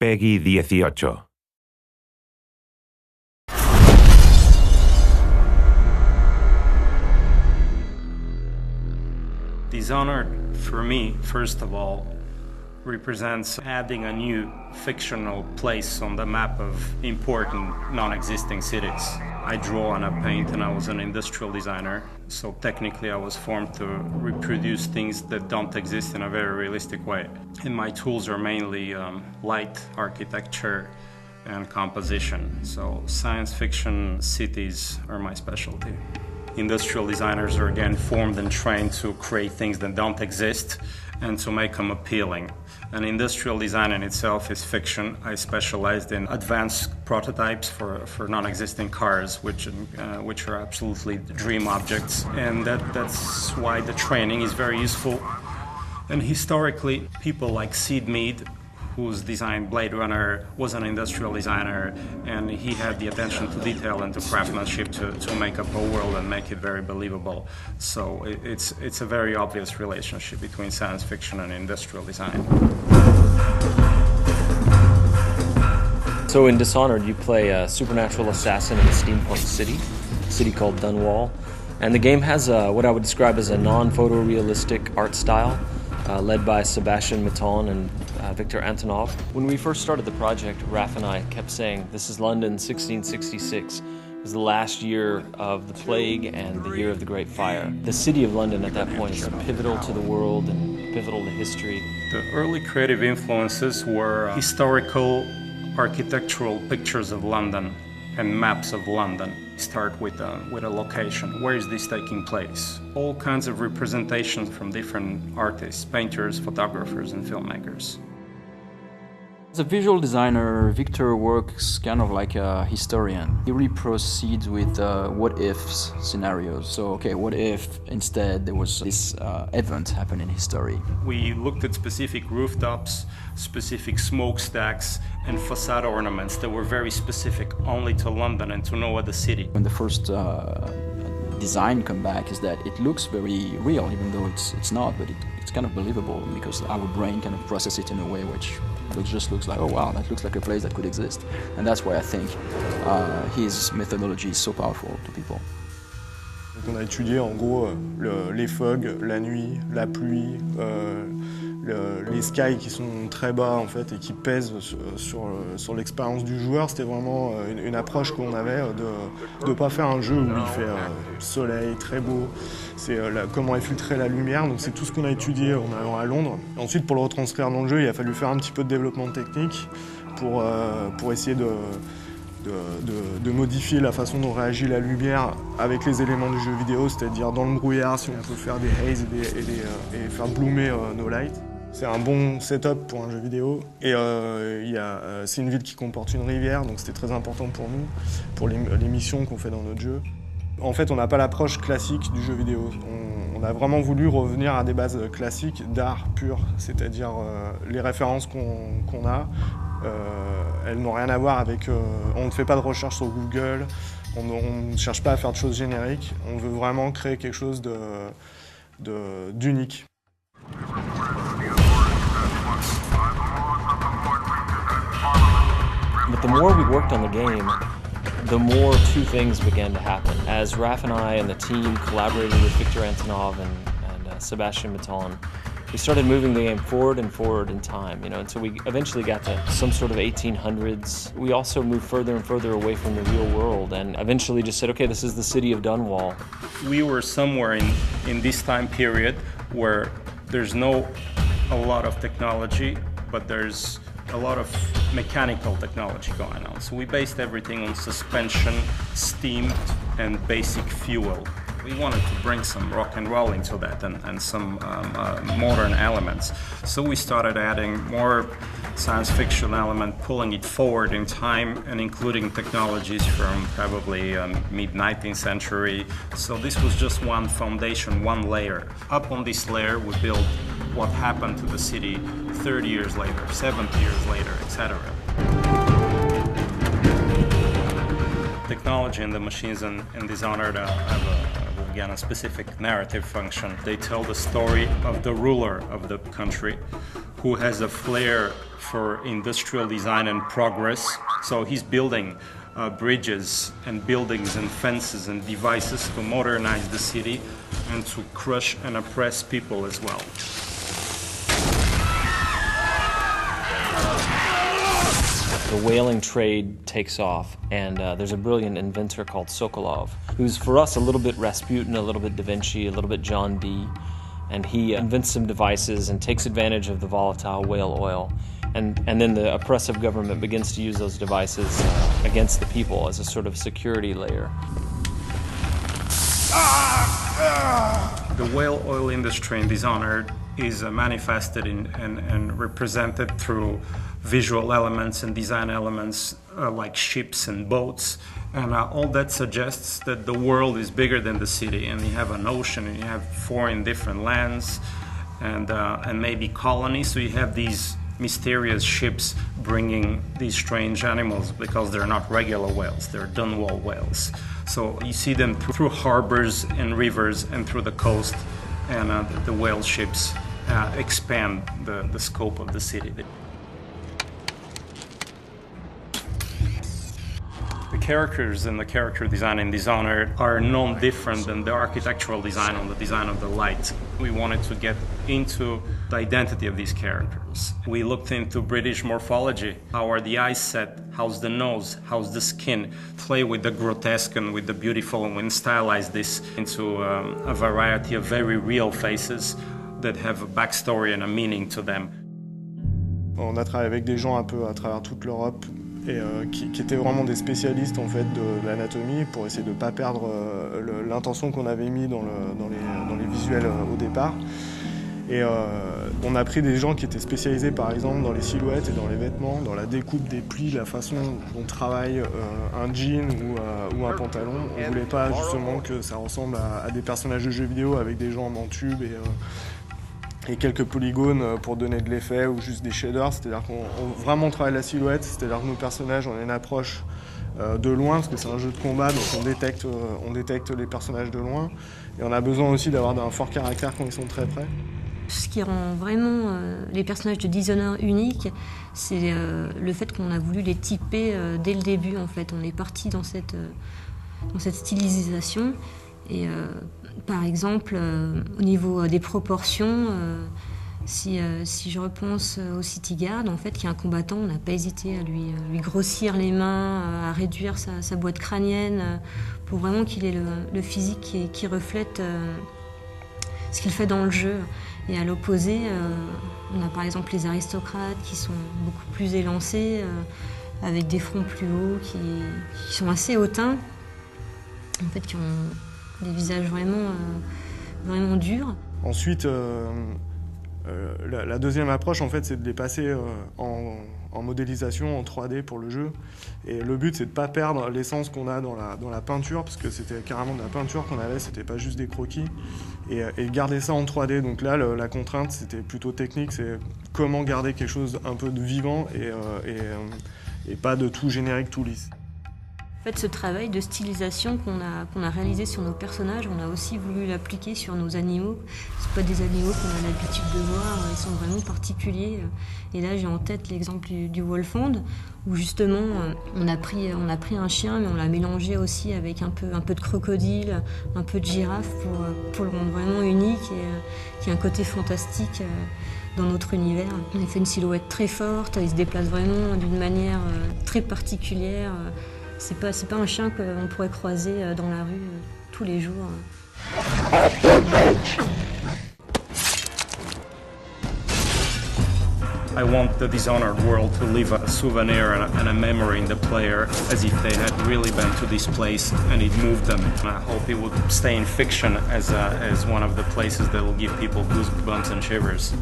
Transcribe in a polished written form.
Peggy 18. Dishonored, for me, first of all, represents adding a new fictional place on the map of important non-existing cities. I draw and I paint, and I was an industrial designer, so technically I was formed to reproduce things that don't exist in a very realistic way. And my tools are mainly light, architecture, and composition. So science fiction cities are my specialty. Industrial designers are again formed and trained to create things that don't exist and to make them appealing. And industrial design in itself is fiction. I specialized in advanced prototypes for non-existing cars, which are absolutely dream objects. And that's why the training is very useful. And historically, people like Sid Mead, who's designed Blade Runner, was an industrial designer, and he had the attention to detail and to craftsmanship to make up a world and make it very believable. So it's a very obvious relationship between science fiction and industrial design. So in Dishonored, you play a supernatural assassin in a steampunk city called Dunwall. And the game has what I would describe as a non-photorealistic art style, led by Sebastian Maton and Victor Antonov. When we first started the project, Raph and I kept saying, this is London 1666. It was the last year of the plague and the year of the Great Fire. The city of London at that point is pivotal to the world and pivotal to history. The early creative influences were historical architectural pictures of London and maps of London. Start with a location. Where is this taking place? All kinds of representations from different artists, painters, photographers, and filmmakers. As a visual designer, Victor works kind of like a historian. He really proceeds with what-ifs scenarios. So, okay, what if instead there was this event happen in history? We looked at specific rooftops, specific smokestacks, and facade ornaments that were very specific only to London and to no other city. When the first design come back is that it looks very real, even though it's not, but it's kind of believable because our brain kind of processes it in a way which just looks like, oh wow, that looks like a place that could exist. And that's why I think his methodology is so powerful to people. On a étudié en gros les fogs, la nuit, la pluie, les skies qui sont très bas en fait et qui pèsent sur l'expérience du joueur. C'était vraiment une approche qu'on avait de ne pas faire un jeu où il fait soleil, très beau. C'est comment infiltrer la lumière, donc c'est tout ce qu'on a étudié en allant à Londres. Et ensuite pour le retranscrire dans le jeu, il a fallu faire un petit peu de développement technique pour essayer de modifier la façon dont réagit la lumière avec les éléments du jeu vidéo, c'est-à-dire dans le brouillard, si on peut faire des haze et faire bloomer nos lights. C'est un bon setup pour un jeu vidéo et c'est une ville qui comporte une rivière, donc c'était très important pour nous, pour les missions qu'on fait dans notre jeu. En fait, on n'a pas l'approche classique du jeu vidéo. On a vraiment voulu revenir à des bases classiques d'art pur, c'est-à-dire les références qu'on a, elles n'ont rien à voir avec... on ne fait pas de recherche sur Google, on ne cherche pas à faire de choses génériques, on veut vraiment créer quelque chose d'unique. But the more we worked on the game, the more two things began to happen. As Raph and I and the team collaborated with Victor Antonov and Sebastian Maton, we started moving the game forward and forward in time, until we eventually got to some sort of 1800s. We also moved further and further away from the real world and eventually just said, okay, this is the city of Dunwall. We were somewhere in this time period where there's a lot of technology, but there's a lot of mechanical technology going on. So we based everything on suspension, steam, and basic fuel. We wanted to bring some rock and roll into that and some modern elements. So we started adding more science fiction element, pulling it forward in time and including technologies from probably mid-19th century. So this was just one foundation, one layer. Up on this layer we built what happened to the city 30 years later, 70 years later, etc. Technology and the machines in Dishonored have a specific narrative function. They tell the story of the ruler of the country who has a flair for industrial design and progress. So he's building bridges and buildings and fences and devices to modernize the city and to crush and oppress people as well. The whaling trade takes off, and there's a brilliant inventor called Sokolov, who's for us a little bit Rasputin, a little bit Da Vinci, a little bit John Dee, and he invents some devices and takes advantage of the volatile whale oil. And then the oppressive government begins to use those devices against the people as a sort of security layer. The whale oil industry in Dishonored is manifested and represented through visual elements and design elements like ships and boats. And all that suggests that the world is bigger than the city, and you have an ocean, and you have foreign different lands, and maybe colonies. So you have these mysterious ships bringing these strange animals because they're not regular whales, they're Dunwall whales. So you see them through harbors and rivers and through the coast, and the whale ships expand the scope of the city. The characters and the character design in Dishonored are no different than the architectural design on the design of the light. We wanted to get into the identity of these characters. We looked into British morphology. How are the eyes set? How's the nose? How's the skin? Play with the grotesque and with the beautiful, and we stylize this into a variety of very real faces that have a backstory and a meaning to them. On a travaillé avec des gens un peu à travers toute l'Europe et qui étaient vraiment des spécialistes en fait de l'anatomie pour essayer de ne pas perdre l'intention qu'on avait mis dans les visuels au départ. Et on a pris des gens qui étaient spécialisés par exemple dans les silhouettes et dans les vêtements, dans la découpe des plis, la façon dont travaille un jean ou un pantalon. On ne voulait pas justement que ça ressemble à des personnages de jeux vidéo avec des jambes en tube et quelques polygones pour donner de l'effet ou juste des shaders. C'est-à-dire qu'on vraiment travaille la silhouette, c'est-à-dire que nos personnages, on a une approche de loin parce que c'est un jeu de combat, donc on détecte les personnages de loin. Et on a besoin aussi d'avoir un fort caractère quand ils sont très près. Ce qui rend vraiment les personnages de Dishonored uniques, c'est le fait qu'on a voulu les typer dès le début. En fait, on est parti dans cette stylisation. Et par exemple, au niveau des proportions, si je repense au City Guard, en fait, qui est un combattant, on n'a pas hésité à lui grossir les mains, à réduire sa boîte crânienne, pour vraiment qu'il ait le physique qui reflète ce qu'il fait dans le jeu. Et à l'opposé, on a par exemple les aristocrates qui sont beaucoup plus élancés, avec des fronts plus hauts, qui sont assez hautains, en fait, qui ont des visages vraiment durs. Ensuite, la deuxième approche, en fait, c'est de les passer en modélisation, en 3D pour le jeu. Et le but, c'est de ne pas perdre l'essence qu'on a dans la peinture, parce que c'était carrément de la peinture qu'on avait, c'était pas juste des croquis. Et garder ça en 3D. Donc là, la contrainte, c'était plutôt technique, c'est comment garder quelque chose un peu de vivant et pas de tout générique, tout lisse. En fait, ce travail de stylisation qu'on a réalisé sur nos personnages, on a aussi voulu l'appliquer sur nos animaux. C'est pas des animaux qu'on a l'habitude de voir, ils sont vraiment particuliers. Et là, j'ai en tête l'exemple du Wolfhound, où justement, on a pris un chien, mais on l'a mélangé aussi avec un peu de crocodile, un peu de girafe, pour le rendre vraiment unique et qu'il y ait un côté fantastique dans notre univers. On a fait une silhouette très forte, il se déplace vraiment d'une manière très particulière. C'est pas un chien qu'on pourrait croiser dans la rue tous les jours. I want the Dishonored world to leave a souvenir and a memory in the player as if they had really been to this place and it moved them. And I hope it would stay in fiction as one of the places that will give people goosebumps and shivers.